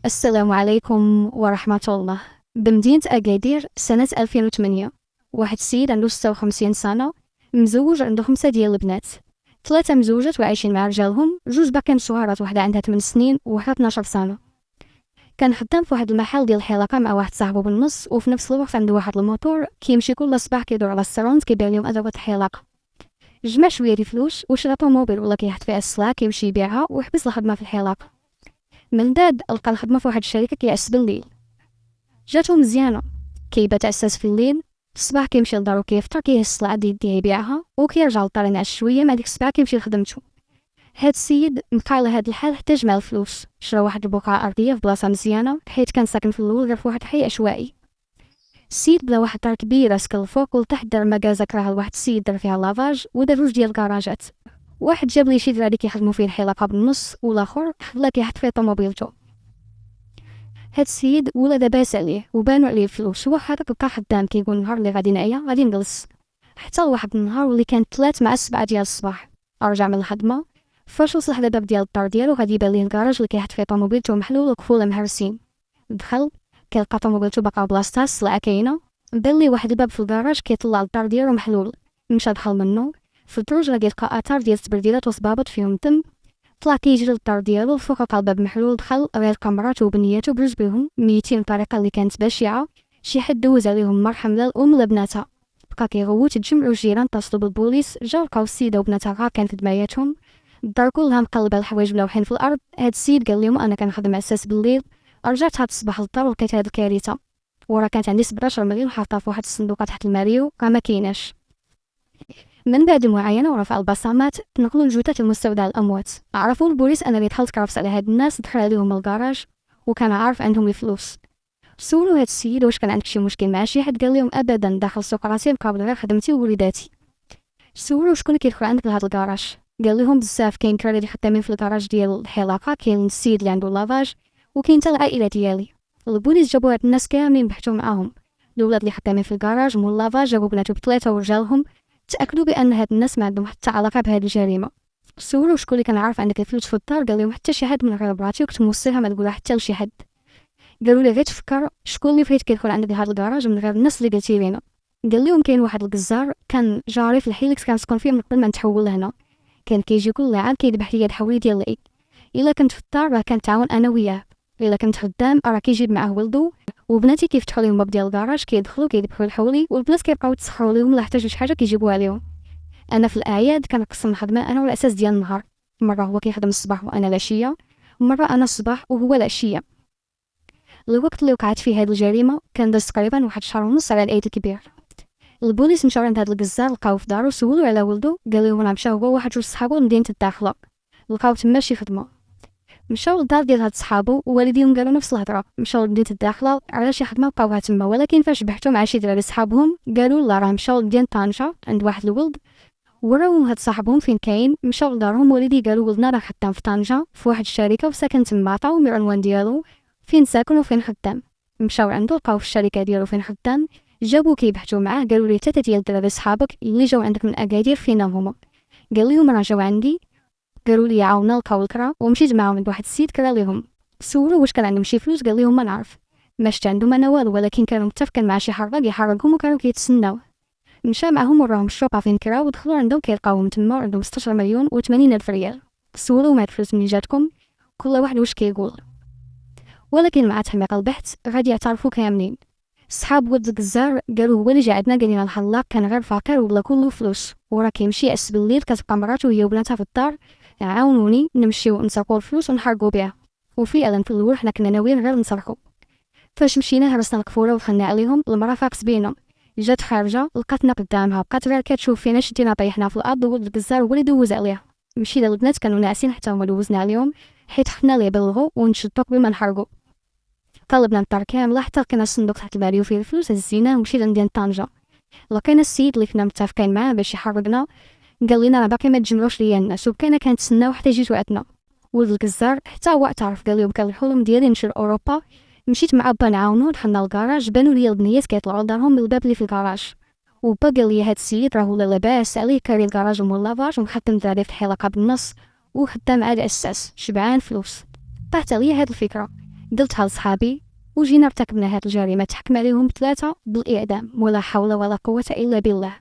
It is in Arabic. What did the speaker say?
السلام عليكم ورحمة الله. بمدينة أكادير سنة 2008 واحد السيد عنده 56 سنة، مزوج، عنده 5 ديال البنات، 3 مزوجات وعايشين مع رجالهم، 2 باقيين صغارات، وحدة عندها 8 سنين وواحدة 12 سنة. كان خدام في واحد المحل ديال الحلاقة مع واحد صاحبه بالنص، وفي نفس الوقت عنده واحد الموتور كيمشي كل صباح كيدور على السالونات كيبيع لهم أدوات الحلاقة. جمع شوية ديال الفلوس وشرا طوموبيل ولا كيحط فيها السلعة كيمشي يبيعها، وحبس الخدمة في الحلاقة. من بعد لقى الخدمة في واحد الشركة كيعس بالليل، جاتو مزيانة، كيبات عساس في الليل. الصباح كيمشي لدارو كيفطر، كيهز السلعة ديالو يبيعها، وكيرجع للدار ينعس شوية. مع ديك السبعة كيمشي لخدمتو. هاد السيد بقى على هاد الحال حتى جمع الفلوس، شرا واحد البقعة أرضية في بلاصة مزيانة، حيت كان ساكن في الأول غير في واحد الحي عشوائي. السيد بلا واحد الدار كبيرة سكن الفوق والتحت، دار مكازا كراها لواحد السيد دار فيها لافاج، ودار 2 ديال الكراجات. واحد جاب ليه شي دراري كيخدمو فيه الحلاقة بالنص، والاخر خلا كيحط فيه طوموبيلتو. هاد السيد ولا داباس عليه وبانو عليه الفلوس، هو هذاك بقى خدام كيقول النهار اللي غادي نعيا غادي نجلس. حتى لواحد النهار واللي كان 3 مع 7 ديال الصباح رجع من الخدمة، فاش وصل حدا الباب ديال الدار ديالو غادي يبان ليه الكراج اللي كيحط فيه طوموبيلتو محلول وكفولة مهرسين. دخل، كيلقى طوموبيلتو باقا بلاصتها، السلعة كاينة. بان ليه واحد الباب في الكراج كيطلع للدار ديالو محلول. مشى دخل منو، في الدروج غادي يلقى اثار ديال التبرديلات وصبابط فيهم دم. طلع كيجري للدار ديالو، الفوق لقى الباب محلول. دخل راه لقى مراتو وبنياتو بجوج بيهم ميتين بطريقة اللي كانت بشعة. شي حد دوز عليهم مرحم لا الام لا بناتها. بقى كيغوت، تجمعوا الجيران، اتصلوا بالبوليس، جاو لقاو السيده وبناتها غارقين في دماياتهم. الدار كلها مقلبه، الحوايج ملوحين في الارض. هاد السيد قال لهم انا كنخدم عساس بالليل، رجعت هاد الصباح للدار ولقيت هاد الكارثه، وراه كانت عندي 17 مليون حاطها في واحد الصندوق تحت الماريو راه ما كايناش. من بعد المعاينة ورفع البصمات تنقلوا الجثث لمستودع الأموات. عرفوا البوليس أنا اللي دخلت كرفس على هاد الناس، دخل عليهم الكراج وكان عارف عندهم الفلوس. سولوا هاد السيد واش كان عندك شي مشكل مع شي حد، قال لهم أبدا، داخل سوق راسي مقابل غير خدمتي ووليداتي. سولوا شكون كيدخل عندك لهاد الكراج، قال لهم بزاف، كاين كرا اللي خدامين في الكراج ديال الحلاقة، كاين السيد اللي عنده لافاج، وكاين حتى العائلة ديالي. البوليس جابوا هاد الناس كاملين بحثوا معاهم، الولاد اللي خدامين في الكراج مول لافاج جابوا بناتو بثلاثة ورجالهم، تأكدوا بأن هاد الناس ما عندهم حتى علاقة بهاد الجريمة. سولوا شكون اللي كان عارف عندك الفلوس في الدار، قال لهم حتى شي حد من غير براتي، وكنت موصيها ما تقولها حتى لشي حد. قالوا لي غير تفكر شكون اللي فايت كيدخل عندك لهاد الكراج من غير الناس اللي قلتي لينا. قال لهم كاين واحد الجزار كان جاري في الحي اللي كنسكن فيه من قبل ما نتحول لهنا، كان كيجي كل عام كيذبح ليا الحولي ديال العيد. الا كنت في الدار راه كنتعاون انا وياه، الا كنت خدام راه كيجيب معاه ولدو وبناتي كيفتحوا لهم باب ديال الكراج، كيدخلوا كيذبحوا الحولي، والبنات كيبقاو يتسخروا لهم، لا احتاجوا شي حاجه كيجيبوها لهم. انا في الاعياد كنقسم الخدمه انا والاساس ديال النهار، مره هو كيخدم الصباح وانا العشيه، ومره انا الصباح وهو العشيه. الوقت اللي وقعت فيه هاد الجريمه كان داز تقريبا واحد شهر ونص على العيد الكبير. البوليس مشاو عند هاد الجزار، لقاو في دارو، سولو على ولدو، قال لهم راه مشى هو وواحد جوج صحابو لمدينه الداخله، لقاو تما شي خدمه. مشاو للدار ديال هاد صحابو ووالديهم قالوا نفس الهضره، مشاو لمدينه الداخله على شي خدمه لقاوها تما، ولكن فاش بحثوا مع شي دراري صحابهم قالوا لا راه مشاو لمدينه طنجه عند واحد الولد. وراهم هاد صاحبهم فين كاين، مشاو لدارهم، والدي قالوا ولدنا راه خدام في طنجة في واحد الشركة وساكن تما، عطاوهم العنوان ديالو فين ساكن وفين خدام. مشاو عندو لقاو في الشركة ديالو فين خدام، جابو كيبحثوا معاه، قالوا ليه 3 ديال الدراري صحابك اللي جاو عندك من اكادير فينا هما. قال لهم راه جاو عندي، قالوا لي عاونا لقاو الكرا ومشيت معاهم عند واحد السيد كرا ليهم. سولو واش كان عندهم شي فلوس، قال لهم ما نعرف، ما شفت عندهم انا والو، ولكن كانوا متفقين مع شي حراق يحرقهم وكانوا كيتسناو. مشى معهم وراهم الشوبا فين كرا، ودخلوا عندهم كيلقاوهم تما عندهم 16 مليون و80 الف ريال. سولوهم هاد الفلوس منين جاتكم، كل واحد واش كيقول، ولكن مع تحميق البحث غادي يعترفوا كاملين. صحاب ولد الجزار قالوا هو اللي جا عندنا، قال لنا الحلاق كان غير فقير ولا كله فلوس، وراه كيمشي يعس بالليل، كتبقى مراته هي وبناتها في الدار، عاونوني نمشيو نسرقوا الفلوس ونحرقوا بها. وفعلا في الاول حنا كنا ناويين غير نسرقوا. فاش مشينا هرسنا القفوله ودخلنا عليهم، المراه فاقت بينا، جات خارجه لقاتنا قدامها، بقات غير كتشوف فينا، شدينا طيحنا في الارض، ولد الجزار هو اللي دوز عليها. مشينا للبنات كانوا ناعسين حتى هما دوزنا عليهم، حيت حنا اللي بلغوا ونشدو قبل ما نحرقوا. طلبنا الدار كامله حتى لقينا الصندوق تحت الماريو فيه الفلوس، هزيناه ومشينا لمدينة طنجة. لقينا السيد اللي كنا متفقين معاه باش يحرقنا، قال لنا راه باقي ما تجمعوش ليا الناس، وبقينا كنتسناو حتى جيتو عندنا. ولد الجزار حتى هو اعترف، قال لهم كان الحلم ديالي نمشي لاوروبا، مشيت مع با نعاونو، دخلنا للكراج، بانوا لي البنيات كيطلعوا لدارهم من الباب اللي في الكراج، وبا قال لي هاد السيد راه ولا لاباس عليه، كاري الكراج مول لافاج ومخدم دراري في الحلاقه بالنص، وخدام عاد اساس شبعان فلوس. طاحت عليا هاد الفكره، قلتها لصحابي وجينا ارتكبنا هاد الجريمة، تحكم عليهم 3 بالإعدام. ولا حول ولا قوة إلا بالله.